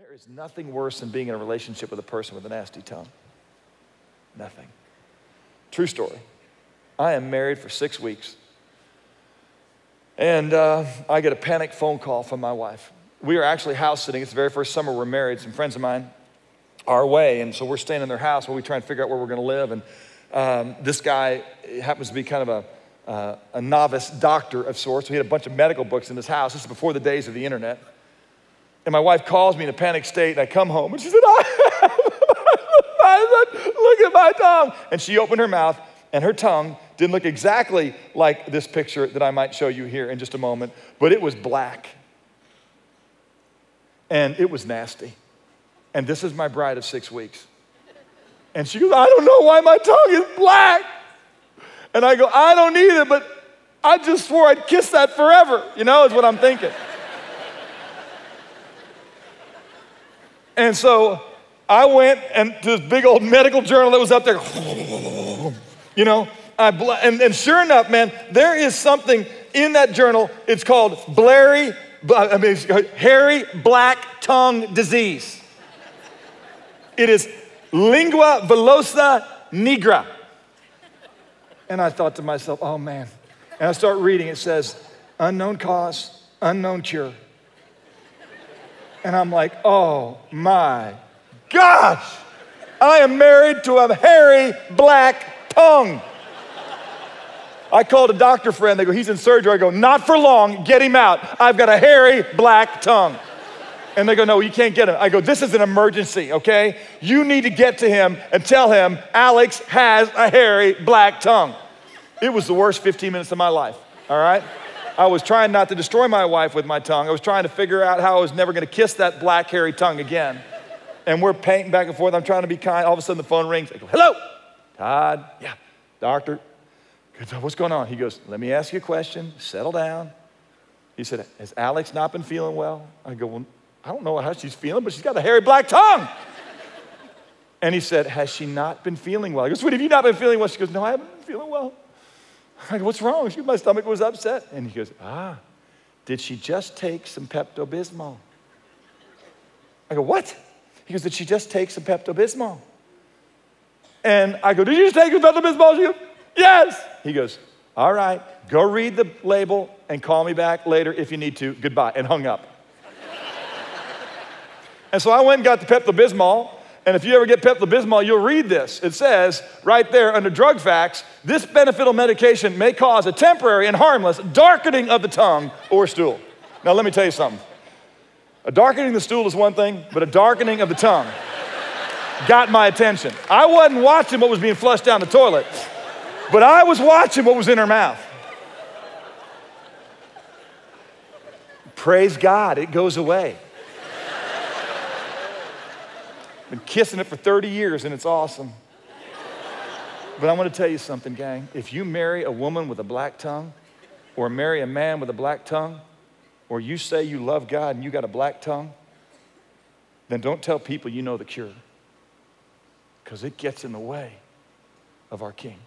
There is nothing worse than being in a relationship with a person with a nasty tongue. Nothing. True story. I am married for 6 weeks. And I get a panic phone call from my wife. We are actually house sitting. It's the very first summer we're married. Some friends of mine are away, and so we're staying in their house while we try and figure out where we're going to live. And this guy happens to be kind of a novice doctor of sorts. So he had a bunch of medical books in his house. This is before the days of the internet. And my wife calls me in a panic state, and I come home, and she said, look at my tongue. And she opened her mouth, and her tongue didn't look exactly like this picture that I might show you here in just a moment, but it was black. And it was nasty. And this is my bride of 6 weeks. And she goes, I don't know why my tongue is black. And I go, I don't either, but I just swore I'd kiss that forever, is what I'm thinking. And so I went and to this big old medical journal that was up there, and sure enough, man, there is something in that journal. It's called hairy black tongue disease. It is lingua velosa nigra. And I thought to myself, oh man. And I start reading, it says, unknown cause, unknown cure. And I'm like, oh my gosh, I am married to a hairy black tongue. I called a doctor friend, they go, he's in surgery. I go, not for long, get him out. I've got a hairy black tongue. And they go, no, you can't get him. I go, this is an emergency, okay? You need to get to him and tell him Alex has a hairy black tongue. It was the worst 15 minutes of my life, all right? I was trying not to destroy my wife with my tongue. I was trying to figure out how I was never gonna kiss that black hairy tongue again. And we're painting back and forth. I'm trying to be kind. All of a sudden the phone rings. I go, hello, Todd. Yeah, doctor. What's going on? He goes, let me ask you a question. Settle down. He said, has Alex not been feeling well? I go, well, I don't know how she's feeling, but she's got a hairy black tongue. And he said, has she not been feeling well? I go, sweetie, have you not been feeling well? She goes, no, I haven't been feeling well. I go, what's wrong? She goes, my stomach was upset. And he goes, did she just take some Pepto Bismol? I go, what? He goes, did she just take some Pepto Bismol? And I go, did you just take some Pepto Bismol? She goes, yes. He goes, all right, go read the label and call me back later if you need to. Goodbye, and hung up. And so I went and got the Pepto Bismol. And if you ever get Pepto Bismol, you'll read this. It says right there under drug facts, this beneficial medication may cause a temporary and harmless darkening of the tongue or stool. Now let me tell you something. A darkening of the stool is one thing, but a darkening of the tongue got my attention. I wasn't watching what was being flushed down the toilet, but I was watching what was in her mouth. Praise God, it goes away. Been kissing it for 30 years and it's awesome. But I want to tell you something, gang. If you marry a woman with a black tongue or marry a man with a black tongue, or you say you love God and you got a black tongue, then don't tell people you know the cure, because it gets in the way of our King.